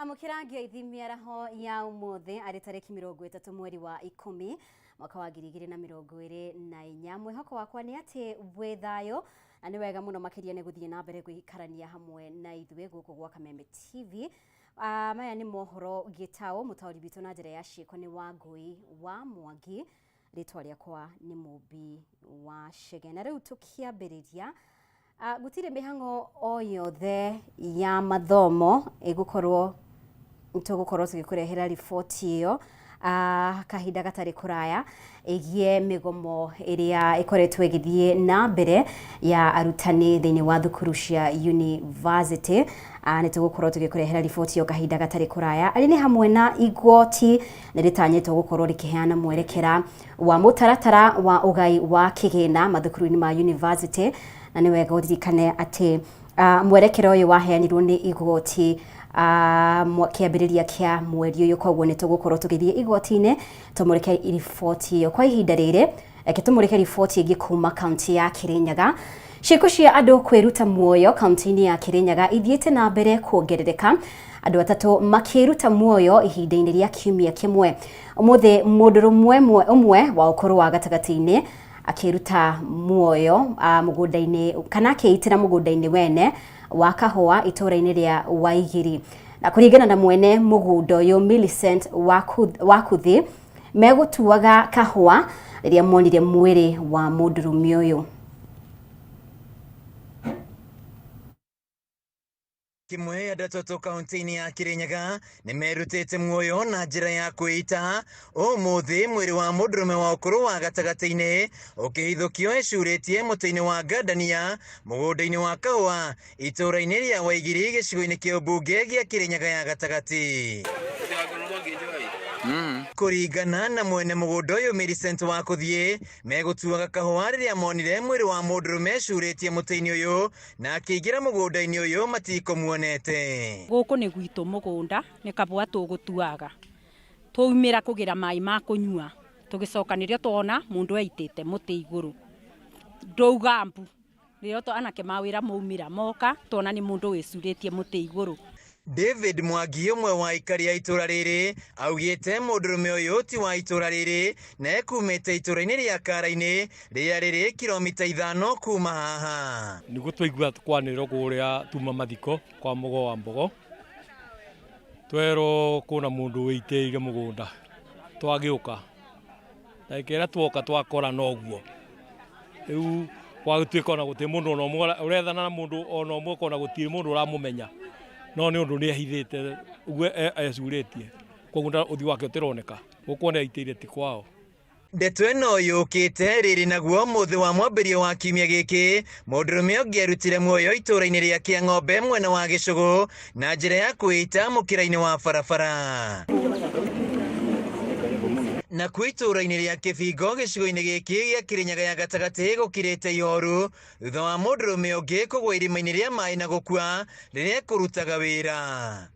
Amukirangio ithimiaraho ya umothe ari tariki 30 mweri wa 10 mwaka wa 2024 mwihoko wakwa ni ati bwethayo na ni wega muno makiria ne guthie na mbere gwikarania hamwe na ithwe guko gwa Kameme TV. Maya ni mohoro gitao mutauri bitu na njira ya ciiko ni Wangui wa Mwangi ritwa riakwa ni Mubi wa Shege na riu tukiambiriria gutire mihango o yothe ya mathomo igukorwo tugukorwo tugikurehera riboti iyo kahinda gatari kuraya igie migomo iria ikoretwe githie na mbere ya arutani thini wa thukuru cia university ni tugukorwo tugikurehera riboti iyo kahinda gatari kuraya ari ni hamwe na igoti niritanyetwo gukorwo rikiheana mwerekera wa mutaratara wa ugai wa kigina mathukuru-ini ma university na ni wega uririkane ati mwerekero uyu waheanirwo ni igoti kiambiriria kia mweri uyu koguo ni tugukorwo tugithie igoti-ini tumurike riboti iyo kwa ihinda riri tumurike riboti ingi kuma kaunti ya Kirinyaga. Ciiko cia andu kwiruta muoyo kaunti-ini ya Kirinyaga ithiete na mbere kuongerereka, andu atatu makiruta muoyo ihinda-ini ria kiumia kimwe. Umuthe mundurumwe umwe wa ukuru wa gatagati-ini akiruta muoyo mugunda-ini kana akiitira mugunda-ini wene wa kahua itura-ini ria Waigiri. Na kuringana na mwene mugunda uyu Millicent Wakuthi megutuaga kahua riria monire mwiri wa mundurume uyu. Kimwe adatoto kaunti-ini ya Kirinyaga ni merutete muoyo na njira ya kwita umuthi mwiri wa mundurume wa ukuru wa gatagati-ini ukihithukio ecuritie muti-ini wa Gadania mugunda-ini wa kahua itura-ini ria Waigiri gicigo-ini kia ubunge gia Kirinyaga ya gatagati. Kuringana na mwene mugunda uyu Millicent Wakuthi megutuaga kahua riria monire mwiri wa mundurume ecuritie muti-ini uyu na akiingira mugunda-ini uyu matiko muonete. Guku ni gwitu mugunda ni kabwa tugutuaga tuumira kugira mai ma kunyua tugicokanirio tuona mundu aitite muti iguru ndougambu riyo to anake mawira maumira moka tuona ni mundu wicuritie muti iguru. David Mwangi umwe wa ikari ya itura riri augite mundurume uyu ti wa itura riri na ekumite itura-ini ria Kara-ini ria riri kilomita 5 kuma haha. Nigu twaigua kwanirwo kuria tuma mathiko kwa mugo wa mbogo twero kuna mundu witiire mugunda twagiuka na ikira twoka twakora noguo riu gwagituika na guti mundu no urethana na mundu ono mwe kona gutiri mundu uramumenya no ni undu ni ahithite ugue ecuritie kogunda uthi wake utironeka gukwone aitire ti kwao. Ndeto ino yukite riri naguo muthi wa mwambirio wa kiumia giki mundurume ungi arutire muoyo itura-ini ria Kiang'ombe mwena wa Gicugu na njira ya kwita mukira-ini wa barabara. Na kwitura-ini ria Kibingo gicigo-ini giki gia Kirinyaga ya gatagati gukirite ihoru thutha wa mundurume ungi kugwa irima-ini ria mai na gukua riria kurutaga wira.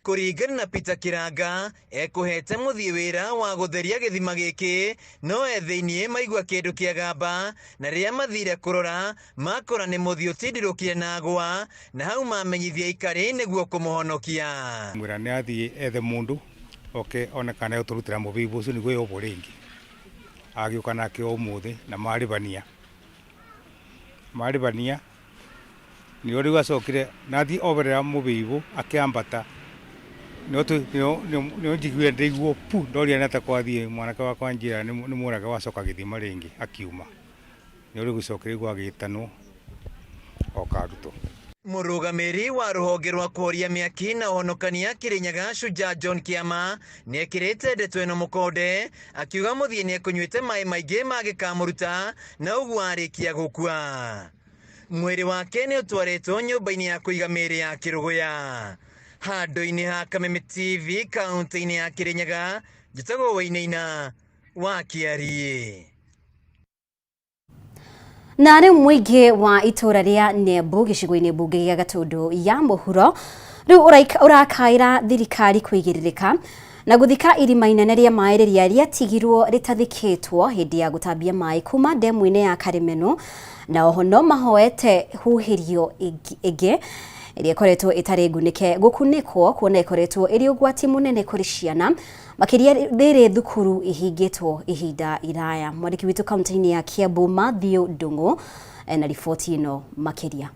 Kuringana na Peter Kiranga ekuhete muthie wira wa gutheria githima giki no ethiini maigua kindu kiagamba na riria mathire kurora makora ni muthio tindirukie na agwa na hau mamenyithia ikari niguo kumuhonokia. Mwira ni athie ethe mundu onekana uturutira mubibu ucio niguo yobo ringi agiuka nake umuthi na maribania ni uri wacokire nathi oberera mubibu akiambata no njigwe ndeiguo pu ndoria nata kwathie mwanake wakwa njira ni muraga wacoka githima ringi akiuma ni uri gucokire gwagitano okaruto. Murugamiri wa ruhonge rwa kuhoria miaki na uhonokania Kirinyaga Shujaa John Kiama niekirite ndeto ino mukonde akiuga muthie ni ekunyuite mai maingi magikamuruta na uguo arikia gukua. Mwiri wake ni utwaritwo nyumba-ini ya kuiga miri ya Kiruguya. Handu-ini ha Kameme TV kaunti-ini ya Kirinyaga njitagwo Wainaina wa Kiarie. Na riu mwingi wa itura ria Nembu gicigo-ini bunge gia Gatundu ya muhuro riu urakaira thirikari kwigiririka na guthika irima inene ria mai riria riatigirwo ritathikitwo hindi ya gutambia mai kuma ndemu-ini ya Kameme na oho no mahoete huhirio ingi iria ikoretwo itari ngunike gukunikwo kuona ikoretwo iri ugwati munene kuri ciana makiria riri thukuru ihingitwo ihinda iraya. Mwandiki witu kaunti-ini ya Kiambu Matthew Ndung'u na riboti ino makiria.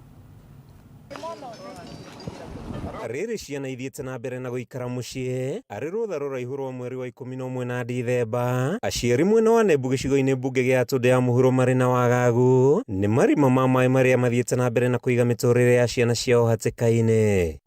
Riri ciana ithiete na mbere na guikara mucii ari rutha ruraihu rwa mweri wa 11 na Dithemba. Aciari mwena wa Nebu gicigo-ini mbunge gia Tundu ya Muhuro mari na wagagu ni marima ma mai maria mathiete na mbere na kuiga miturire ya ciana ciao hatikaini.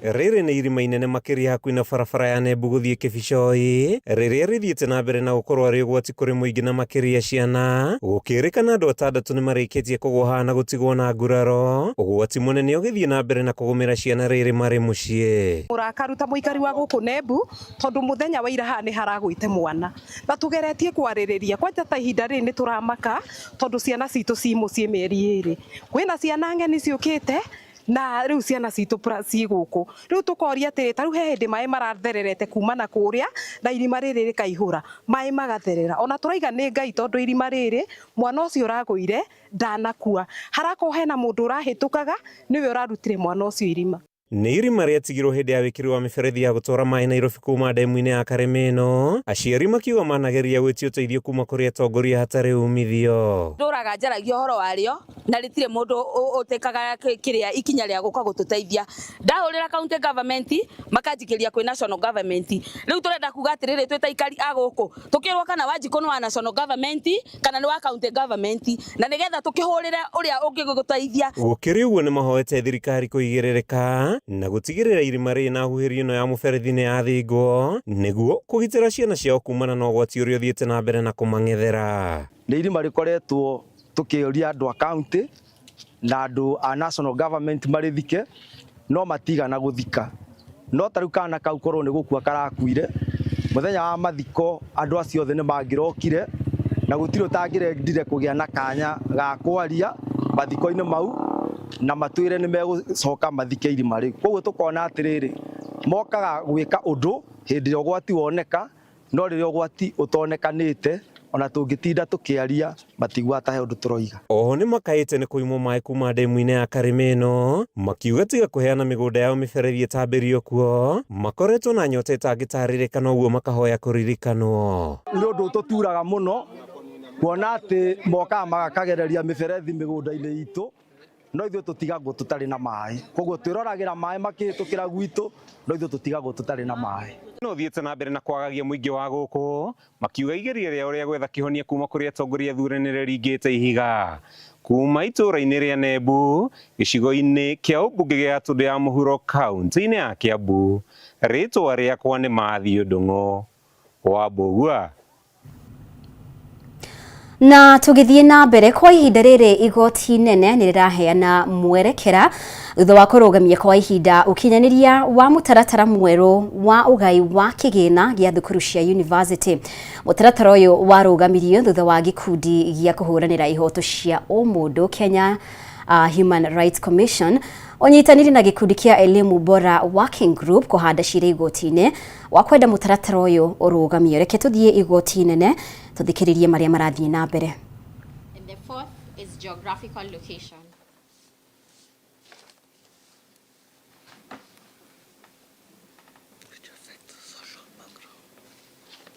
Riri ni irima inene makiria hakuhi na barabara ya Nebu guthie Kibicoi riria rithiete na mbere na gukorwo ari ugwati kuri muingi na makiria ciana gukirikana andu 6 ni marikitie kugwa na gutigwo na nguraro. Ugwati munene ugithie na mbere na kugumira ciana riri mari mucii. Urakaruta muikari wa guku Nebu tondu muthenya wa ira ni haragwite mwana na tugeretie kwaririria kwanja ta ihinda ri ni turamaka tondu ciana citu ci mucii mieri iri kwina ciana ngeni ciukite na riu ciana citu ci guku riu tukoria atiri ta riu he hindi mai marathererete kuma na kuria na irima riri rikaihura mai magatherera ona turaiga ni Ngai tondu irima riri mwana ucio uraguire ndanakua harako hena mundu urahitukaga niwe urarutire mwana ucio irima. Ni irima riatigirwo hindi ya wikiri wa miberethi ya gutwara mai Nairobi kuma ndemu-ini ya Kameme. Aciari makiuga manageria gwĩtia ũteithio kuma kuri atongoria hatari umithio. Nduraga njaragia horo wario na ritire mundu utekaga kiria ikinya ria guka gututeithia. Ndahurira county government makanjikiria kwi national government. Riu turenda kuga atiriri twita ikari aguku tukirwo kana wajiko wa national government kana ni wa county government na nigetha tukihurire uria ungiguteithia. Gukiri uguo ni mahoete thirikari kuigiririka na gutigirira irima ri na huhirio no ya muberethi ni yathingwo niguo kugitira ciana ciao kumana na ugwati uria uthiete na mbere na kumang'ethera. Ni irima rikoretwo tukiuria andu a county na andu a national government marithike no matigana guthika no tariu kana kau korwo ni gukua karakuire muthenya wa mathiko andu acio othe ni mangirokire na gutiri utangirendire kugia na kanya ga kwaria mathiko-ini mau na matwire ni megucoka mathike irima riu. Koguo tukona atiriri mokaga gwika undu hindi ya ugwati woneka no riria ugwati utonekanite ona tungitinda tukiaria matigwa ta he undu turoiga. Oho ni makaite ni kuimwo mai kuma ndemu-ini ya Kameme makiuga tiga kuheana migunda yao miberethi itambirio kuo makoretwo na nyota itangitarĩrĩka uguo makahoya kuririkanwo. Ni undu tuturaga muno kuona ati mokaga magakagereria miberethi migunda-ini itu no ithuĩ tutigagwo tutari na mai. Koguo twĩroragira mai makihitukira gwitu no ithuĩ tutigagwo tutari na mai. No thiete na mbere na kwagagia muingi wa guku makiuga igeria ria ria gwetha kihonia kuma kuri atongoria thuranire ringite ihiga kuma itura-ini ria Nebu gicigo-ini kia ubunge gia Tundu ya Muhuro kaunti-ini ya Kiambu. Ritwa riakwa ni Matthew Ndung'u wa Bogua. Na tugithie na mbere kwa ihinda riri igoti nene ni riraheana mwerekera thutha wa kurugamia kwa ihinda ukinyaniria wa mutaratara mweru wa ugai wa kigina gia thukuru cia university. Mutaratara uyu warugamirio thutha wa gikundi gia kuhuranira ihoto cia umundu Kenya Human Rights Commission onyitaniri na gikundi kia elimu bora working group kuhanda cira igoti-ini wa kwenda mutaratara uyu urugamio. Reke tuthie igoti nene tuthikiririe maria marathie na mbere. And the fourth is geographical location.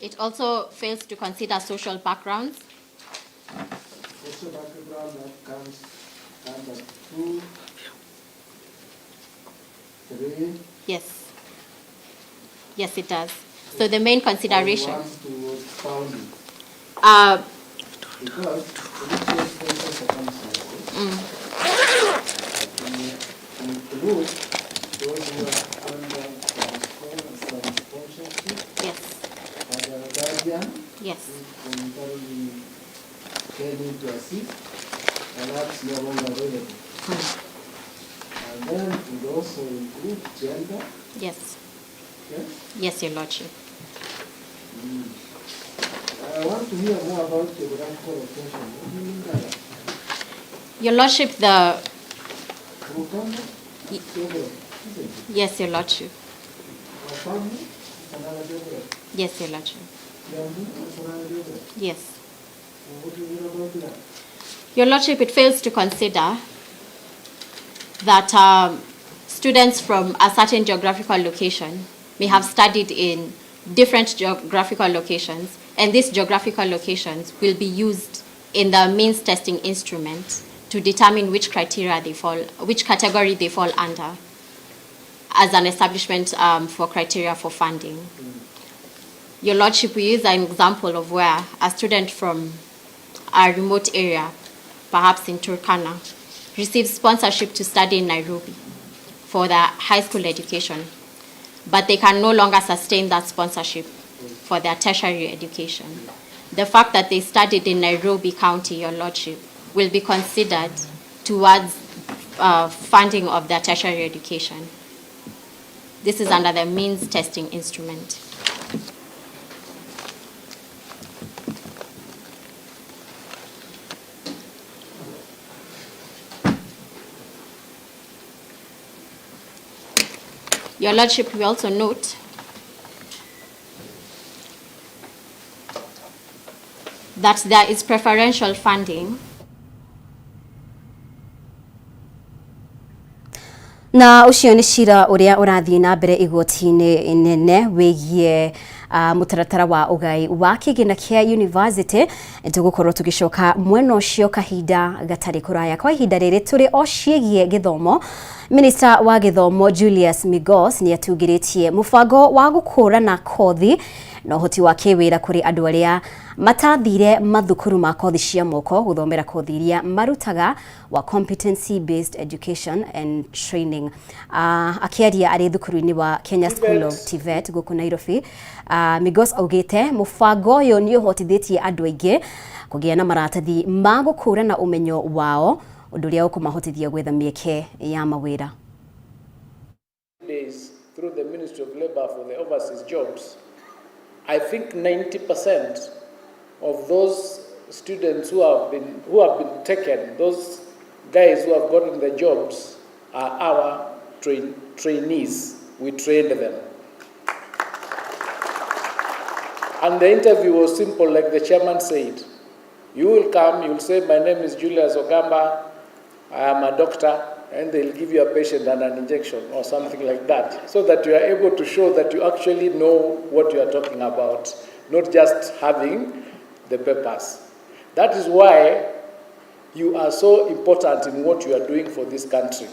It also fails to consider social backgrounds. Social background that comes under 2, 3. Yes. Yes, it does. So the main consideration. Because special circumstances include those who are under some sponsorship. Yes. Under a guardian. Yes. Who voluntarily came in to assist, perhaps no longer available. And then it also include gender. Yes. Yes? Yes, Your Lordship. I want to hear more about geographical location. What do you mean by that? Your Lordship, the... Rukama? Yes, Your Lordship. Rukama is another geography. Yes, Your Lordship. Yambu is another geography. Yes. What do you mean about that? Your Lordship, it fails to consider that students from a certain geographical location may have studied in different geographical locations, and these geographical locations will be used in the means testing instrument to determine which criteria they fall, which category they fall under as an establishment for criteria for funding. Your Lordship, we use an example of where a student from a remote area, perhaps in Turkana, receives sponsorship to study in Nairobi for their high school education, but they can no longer sustain that sponsorship for their tertiary education. The fact that they studied in Nairobi County, Your Lordship, will be considered towards funding of their tertiary education. This is under the means testing instrument. Your Lordship, we also note that there is preferential funding na ucio ni cira uria urathie na mbere igoti-ini inene wigie mutaratara wa ugai wa kigina kia university tugukorwo tugicoka mwena ucio kahinda gatari kuraya kwa ihinda riri turi o ciegie githomo. Minister wa githomo Julius Migos ni atugiritie mubango wa gukurana kothi no hoti wa kiwira kuri andu aria matathire mathukuru ma kothi cia moko guthomera kothi iria marutaga wa competency based education and training. Akiaria ari thukuru-ini wa Kenya School of TVET guku Nairobi, Migos augite mubango uyu ni uhotithitie andu aingi kugia na maratathi ma gukurana umenyo wao undu uria ukumahotithia gwetha mieke ya mawira. Days through the Ministry of Labour for the overseas jobs, I think 90% of those students who have been taken, those guys who have gotten the jobs, are our trainees. We trained them. And the interview was simple, like the chairman said. You will come, you will say, my name is Julius Ogamba, I am a doctor, and they'll give you a patient and an injection or something like that, so that you are able to show that you actually know what you are talking about, not just having the papers. That is why you are so important in what you are doing for this country.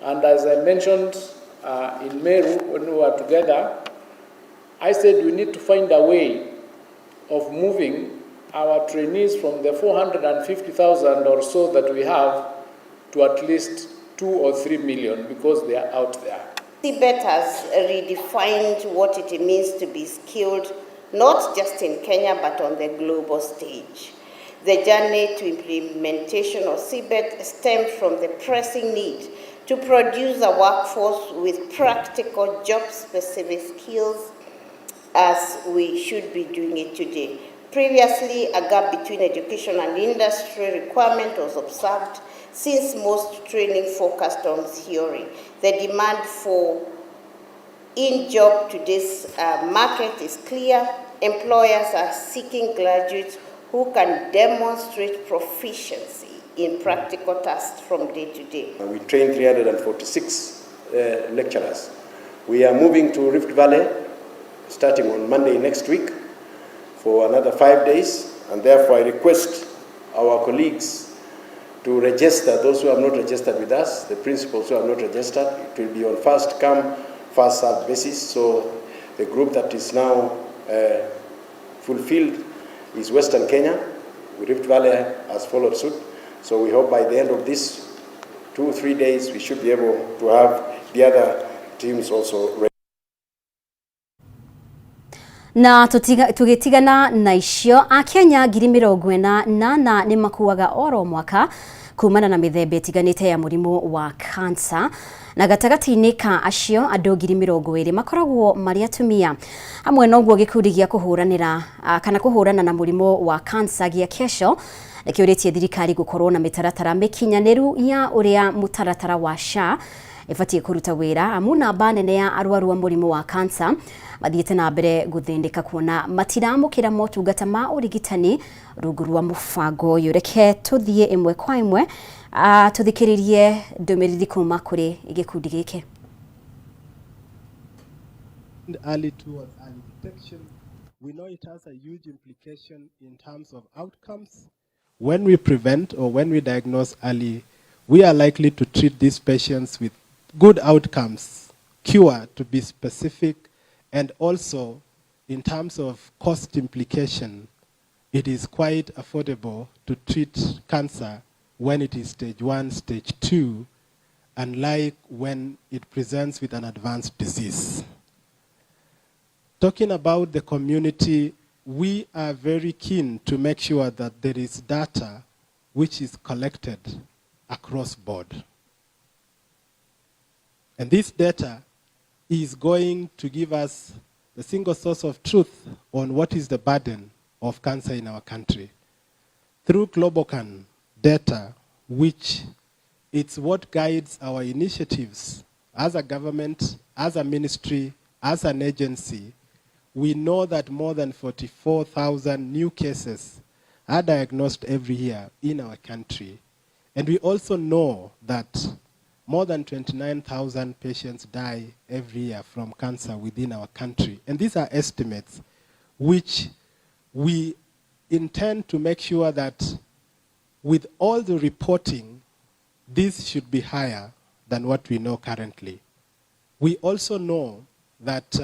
And as I mentioned in Meru, when we were together, I said we need to find a way of moving our trainees from the 450,000 or so that we have to at least 2 or 3 million, because they are out there. CBET has redefined what it means to be skilled, not just in Kenya, but on the global stage. The journey to implementation of CBET stemmed from the pressing need to produce a workforce with practical job-specific skills, as we should be doing it today. Previously, a gap between education and industry requirement was observed, since most training focused on theory. The demand for in-job to this market is clear. Employers are seeking graduates who can demonstrate proficiency in practical tasks from day to day. We train 346 lecturers. We are moving to Rift Valley starting on Monday next week for another 5 days, and therefore I request our colleagues to register those who have not registered with us, the principals who have not registered. It will be on first come, first served basis. So the group that is now fulfilled is Western Kenya. Rift Valley has followed suit. So we hope by the end of this 2 or 3 days we should be able to have the other teams also ready. Na tugitigana na icio Akenya 48,000 ni makuaga oro mwaka kumana na mithembe itiganite ya murimu wa cancer, na gatagati-ini ka acio andu 20,000 makoragwo mari atumia. Hamwe noguo gikundi gia kuhuranira kana kuhurana na murimu wa cancer gia Kesho nikiuritie thirikari gukorwo na mitaratara mikinyaniru ya uria mutaratara wa SHA ibatie kuruta wira amu namba nene ya arwaru wa murimu wa cancer mathiete na mbere guthindika kuona matiramukira motungata ma urigitani rungu rwa mubango uyu. Reke tuthie imwe kwa imwe tuthikiririe ndumiriri kuma kuri gikundi giki. Early towards early detection, we know it has a huge implication in terms of outcomes. When we prevent or when we diagnose early, we are likely to treat these patients with good outcomes, cure to be specific, and also in terms of cost implication, it is quite affordable to treat cancer when it is stage 1, stage 2, unlike when it presents with an advanced disease. Talking about the community, we are very keen to make sure that there is data which is collected across board. And this data is going to give us the single source of truth on what is the burden of cancer in our country. Through GlobalCan data, which it's what guides our initiatives as a government, as a ministry, as an agency, we know that more than 44,000 new cases are diagnosed every year in our country. And we also know that more than 29,000 patients die every year from cancer within our country. And these are estimates which we intend to make sure that with all the reporting, this should be higher than what we know currently. We also know that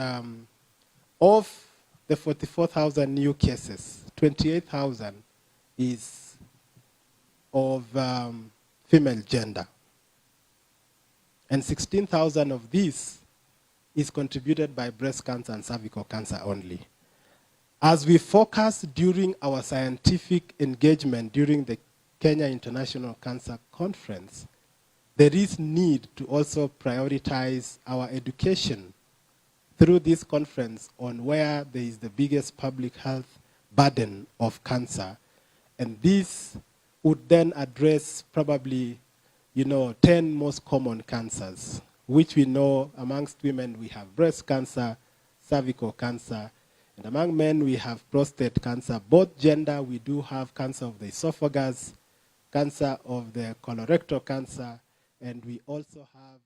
of the 44,000 new cases, 28,000 is of female gender. And 16,000 of these is contributed by breast cancer and cervical cancer only. As we focus during our scientific engagement during the Kenya International Cancer Conference, there is need to also prioritize our education through this conference on where there is the biggest public health burden of cancer. And this would then address probably 10 most common cancers, which we know amongst women we have breast cancer, cervical cancer, and among men we have prostate cancer. Both gender, we do have cancer of the esophagus, cancer of the colorectal cancer, and we also have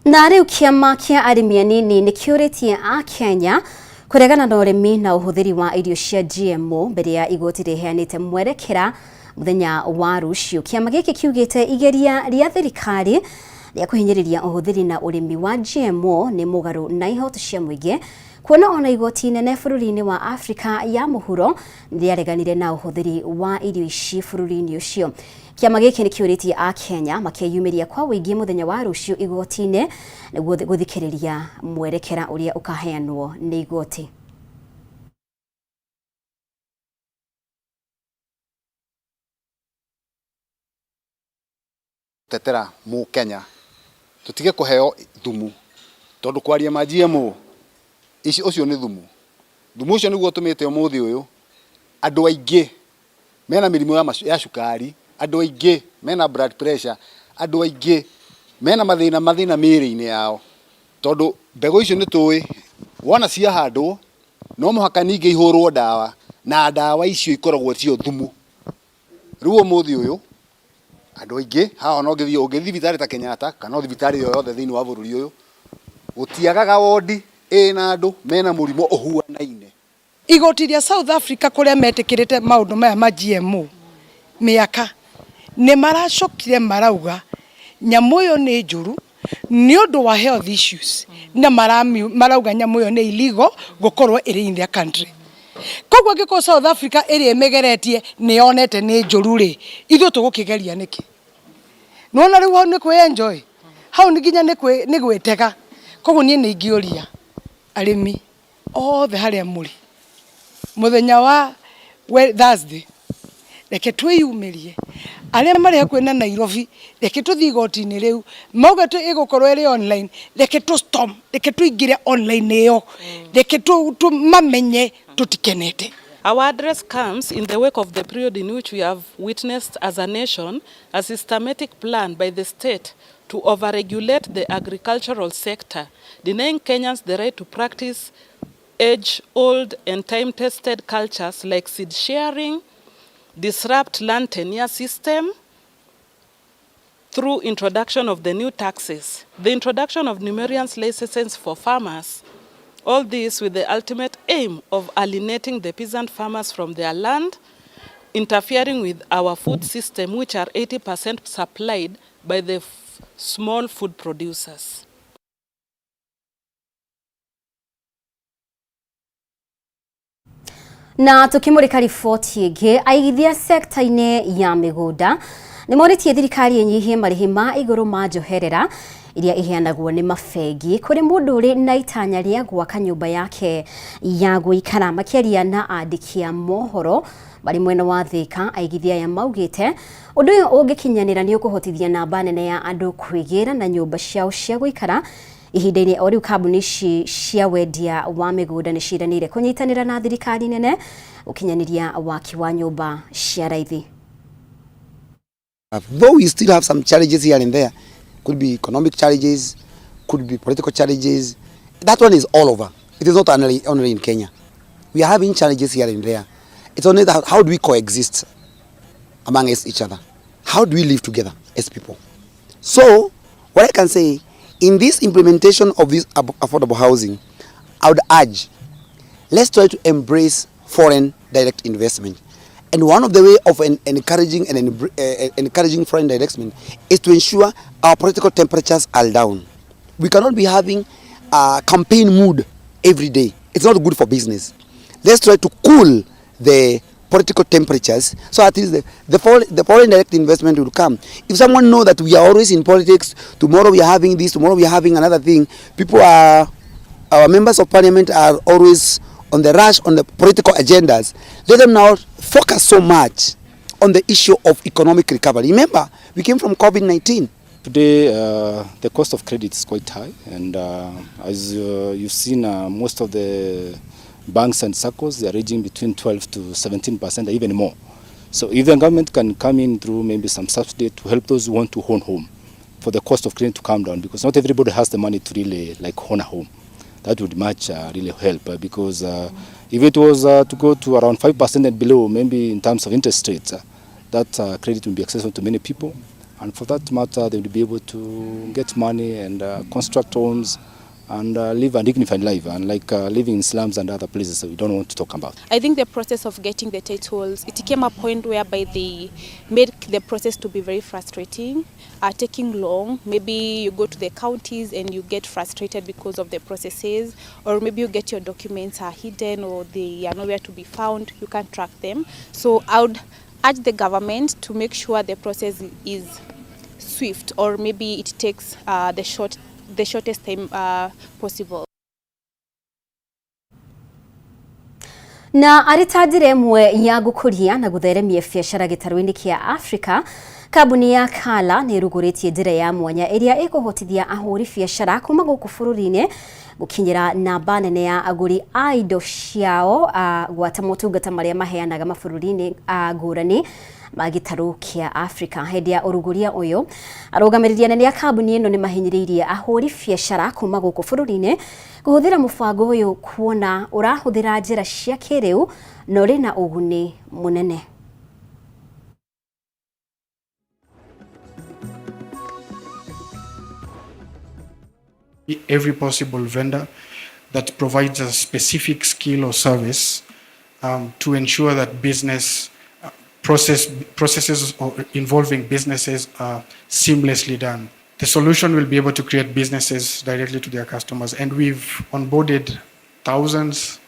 na riu kiama kia arimi anini ni kiuritie a Kenya kuregana na urimi na uhuthiri wa irio cia GMO mbere ya igoti riheanite mwerekera muthenya wa rucio. Kiama giki kiugite igeria ria thirikari ria kuhinyiriria uhuthiri na urimi wa GMO ni mugaru na ihoto cia muingi, kuona ona igoti nene bururi-ini wa Afrika ya muhuro riareganire na uhuthiri wa irio ici bururi-ini ucio. Kiama giki ni kiuritie a Kenya makiyumiria kwa wingi muthenya wa rucio igoti-ini niguo guthikiriria mwerekera uria ukaheanwo ni igoti. Tetera mu Kenya tutige kuheo thumu tondu kwaria ma GMO ici ucio ni thumu ucio niguo tumite umuthi uyu andu aingi mena mirimo ya cukari, andu aingi mena blood pressure, andu aingi mena mathina miri-ini yao tondu mbego icio ni tuwi wona cia handwo no muhaka ningi ihurwo dawa na dawa icio ikoragwo cio thumu. Riu umuthi uyu andu aingi haha no ngithi thibitari ta Kenyatta kana thibitari yo yothe thiini wa bururi uyu gutiagaga wodi ina andu mena murimo uhuanaine. Igoti ria South Africa kuria metikirite maundu maya ma GMO miaka ni maracokire marauga nyamu yo ni njuru ni undu wa health issues na marauga nyamu yo ni illegal gukorwo iri in their country. Kogwa giko South Africa iri emegeretie ni onete ni njuru ri ithu tugukigeria niki nona riu hau ni kwe enjoy hau ni ginya ni gwetega. Kogwa nie ni ingioria arimi othe haria muri muthenya wa Thursday reke twiyumirie aria mari hakuhi na Nairobi reke tuthi igoti-ini riu mauga tu igukorwo iri online reke tu storm reke tuingire online iyo reke tu mamenye tutikenete Our address comes in the wake of the period in which we have witnessed as a nation a systematic plan by the state to overregulate the agricultural sector, denying Kenyans the right to practice age-old and time-tested cultures like seed sharing, disrupt land tenure system through introduction of the new taxes, the introduction of numerous licenses for farmers, all this with the ultimate aim of alienating the peasant farmers from their land, interfering with our food system, which are 80% supplied by the small food producers. Na tukimurika riboti ĩngĩ, aigithia sekta-inĩ ya mĩgũnda nĩ morĩtie thirikari ĩnyihie marĩhi ma igũrũ ma njoherera iria iheanagwo nĩ mabengi kũrĩ mũndũ ũrĩ na itanya rĩa gwaka nyũmba yake ya gũikara. Makĩaria na andĩki a mohoro marĩ mwena wa Thika, aigithia aya maugĩte ũndũ ũyũ ũngĩkinyanĩra nĩ ũkũhotithia namba nene ya andũ kwĩgĩra na nyũmba ciao cia gũikara. Ihinda-inĩ o rĩu kambuni ici cia wendia wa mĩgũnda nĩ ciranĩire kũnyitanĩra na thirikari nene gũkinyanĩria waki wa nyũmba cia raithi. Though we still have some challenges here and there, could be economic challenges, could be political challenges. That one is all over. It is not only in Kenya. We are having challenges here and there. It's only that how do we coexist amongst each other? How do we live together as people? So, what I can say, in this implementation of this affordable housing, I would urge, let's try to embrace foreign direct investment. And one of the way of encouraging foreign direct investment is to ensure our political temperatures are down. We cannot be having a campaign mood every day. It's not good for business. Let's try to cool the political temperatures so at least the foreign direct investment will come. If someone knows that we are always in politics, tomorrow we are having this, tomorrow we are having another thing, our members of parliament are always on the rush on the political agendas. Let them now focus so much on the issue of economic recovery. Remember, we came from COVID-19. Today, the cost of credit is quite high, and as you've seen, most of the banks and SACCOs, they are ranging between 12 to 17%, or even more. So if the government can come in through maybe some subsidy to help those who want to own home, for the cost of credit to come down, because not everybody has the money to really own a home. That would much really help, because if it was to go to around 5% and below, maybe in terms of interest rates, that credit will be accessible to many people. And for that matter, they will be able to get money and construct homes and live a dignified life, unlike living in slums and other places that we don't want to talk about. I think the process of getting the titles, it came a point whereby they made the process to be very frustrating, taking long. Maybe you go to the counties and you get frustrated because of the processes, or maybe you get your documents are hidden or they are nowhere to be found, you can't track them. So I would urge the government to make sure the process is swift, or maybe it takes the shortest time possible. Na aritajire ĩmwe ya gũkũria na gũtheremia biacara gĩtarũ-inĩ kĩa Afrika, kambuni ya Kala nĩ ĩrugũrĩtie njĩra ya mwanya ĩrĩa ĩkũhotithia ahũri biacara kuma gũkũ bũrũri-inĩ gũkinyĩra namba nene ya agũri a indo ciao gwata motungata marĩa maheanaga mabũrũri-inĩ ngũrani ma gĩtarũ kĩa Afrika. Hĩndĩ ya ũrugũria ũyũ, arũgamĩrĩri anene a kambuni ĩno nĩ mahinyĩrĩirie ahũri biacara kuma gũkũ bũrũri-inĩ kũhũthĩra mũbango ũyũ kuona ũrahũthĩra njĩra cia kĩrĩu na ũrĩ na ũguni mũnene. Every possible vendor that provides a specific skill or service to ensure that business processes involving businesses are seamlessly done. The solution will be able to create businesses directly to their customers, and we've onboarded thousands,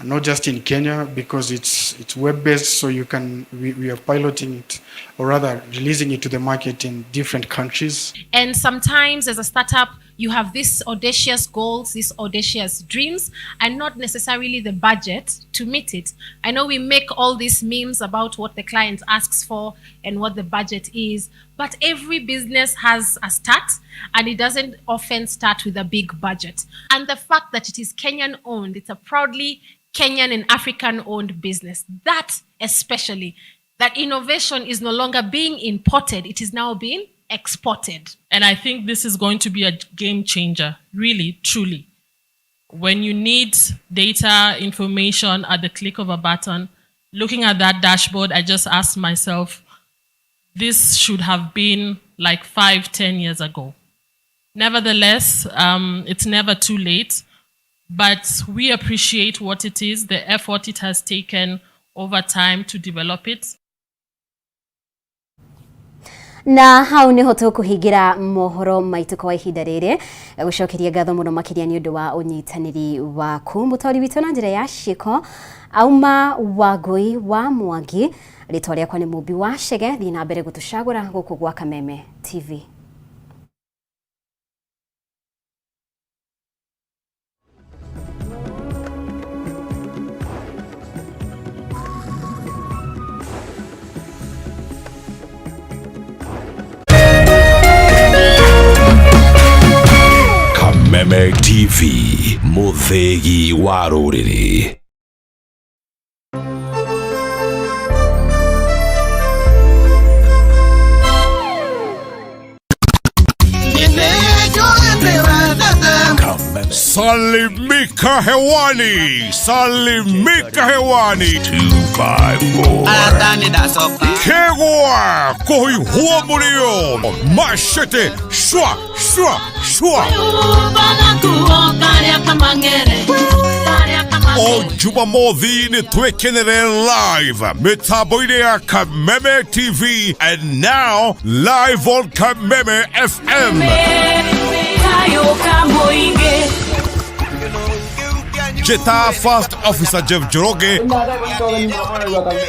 not just in Kenya because it's web-based, so we are piloting it, or rather releasing it to the market in different countries. And sometimes as a startup, you have these audacious goals, these audacious dreams, and not necessarily the budget to meet it. I know we make all these memes about what the client asks for and what the budget is, but every business has a start, and it doesn't often start with a big budget. And the fact that it is Kenyan owned, it's a proudly Kenyan and African owned business, that especially, that innovation is no longer being imported, it is now being exported. And I think this is going to be a game changer, really, truly. When you need data, information at the click of a button, looking at that dashboard, I just asked myself, this should have been like 5-10 years ago. Nevertheless, it's never too late, but we appreciate what it is, the effort it has taken over time to develop it. Na hau niho tukuhingira mohoro maitu kwa ihinda riri gucokeria ngatho muno makiria ni undu wa unyitaniri waku mutori witu na njira ya shiko auma wagui wa Mwangi ritwa riakwa ni Mubi wa Shege thii na mbere gutucagura guku gwa Kameme TV. Kameme TV, muthegi wa ruriri. Salimika hewani, salimika hewani. 254 Kegwa koi huo mulio mashete shwa shwa shwa o Jumamothi ni twekenere live mitambo-ini ya Kameme TV and now live on Kameme FM. Jeta First Officer Jeff Joroge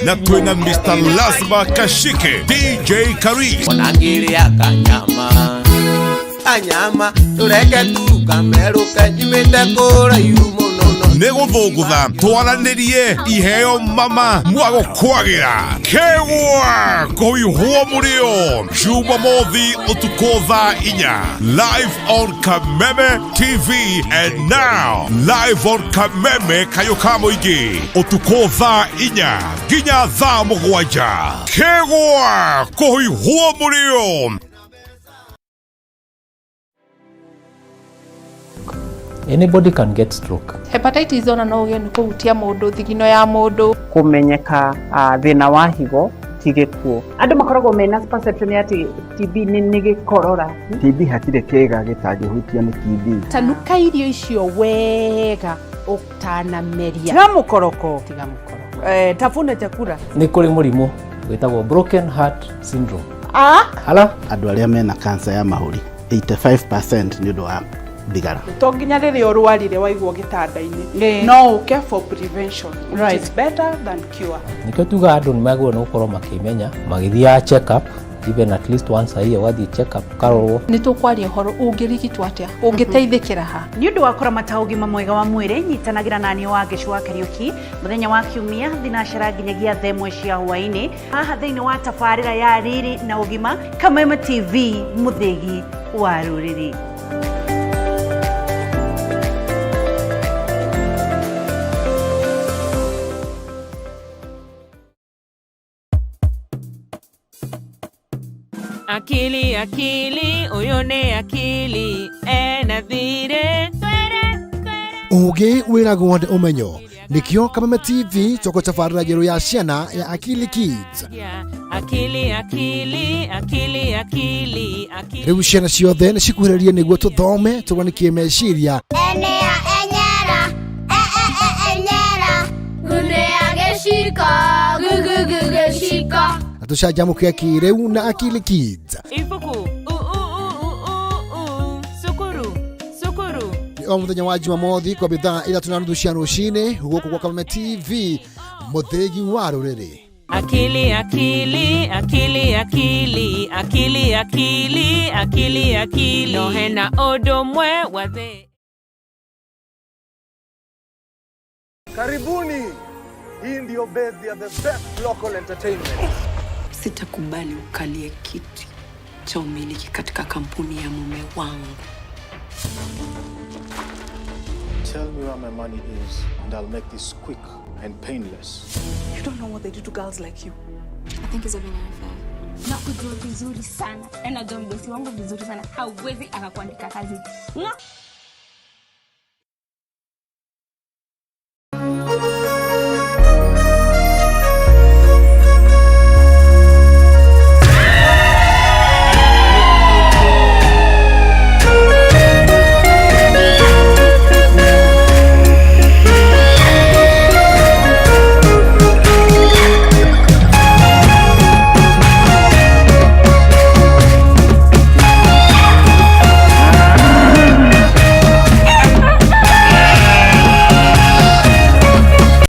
na twina Mr. Lazima Kashike DJ Karis anyama tureke tu kameruka jimete kora yumo nego thogutha twaranirie iheo mama mwago kwagira kegwa koihuo murio Jumamothi utukotha inya live on Kameme TV and now live on Kameme kayoka moigi utukotha inya ginya tha mugwanja kegwa koihuo murio. Anybody can get stroke. Hepatitis ona no uge nikuhutia mundu thigino ya mundu kumenyeka thina wa higo tigekuo andu makoragwo mena perception ati TB ni gikorora TB hatire kega gitangihutia ni TB tanuka irio icio wega utanameria tiga mukoroko tafuna chakula ni kuri murimu witagwo broken heart syndrome hala andu aria mena cancer ya mahuri 85% ni undu wa thigara to nginya riri orwarire waigwo gitanda-ini no uke for prevention right. It's better than cure. Nikio tuga andu nimagwo no korwo makimenya magithia check up even at least once a year wathi check up karorwo ni tukwaria horo ungirigitwa atia ungiteithikira ha ni undu wa kuramata ugima mwega wa mwiri nyitanagira nani wa Gicua Kariuki muthenya wa kiumia thinacera nginyagia themwe cia hwaini haha thiini wa tabarira ya riri na ugima Kameme TV muthegi wa ruriri. Akili akili uyone akili ena thire ugi wiragwo ndi umenyo nikio Kameme TV toko tabarira jeru ya ciana ya Akili Kids akili akili akili akili akili riu ciana ciothe ni cikuhĩrĩrie nĩguo tũthome tũrwanikie meciria enea enyera enyera gunea geshiko geshiko na tũcanjamũke kĩrĩu na Akili Kids ibuku sukuru sukuru o muthenya wa Jumamothi kwa bithaa 3:30 cia rũcinĩ gũkũ kwa Kameme TV muthegi wa rũrĩrĩ. Akili, akili, akili, akili, akili, akili, akili, akili. No hena odomwe wathe. Karibuni. Hii ndio base ya the best local entertainment. Sitakubali ukalie kiti cha umiliki katika kampuni ya mume wangu. Tell me where my money is and I'll make this quick and painless. You don't know what they do to girls like you. I think it's a very unfair. Nakujua vizuri sana. Na najua mdosi wangu vizuri sana. Hauwezi akakuandika kazi.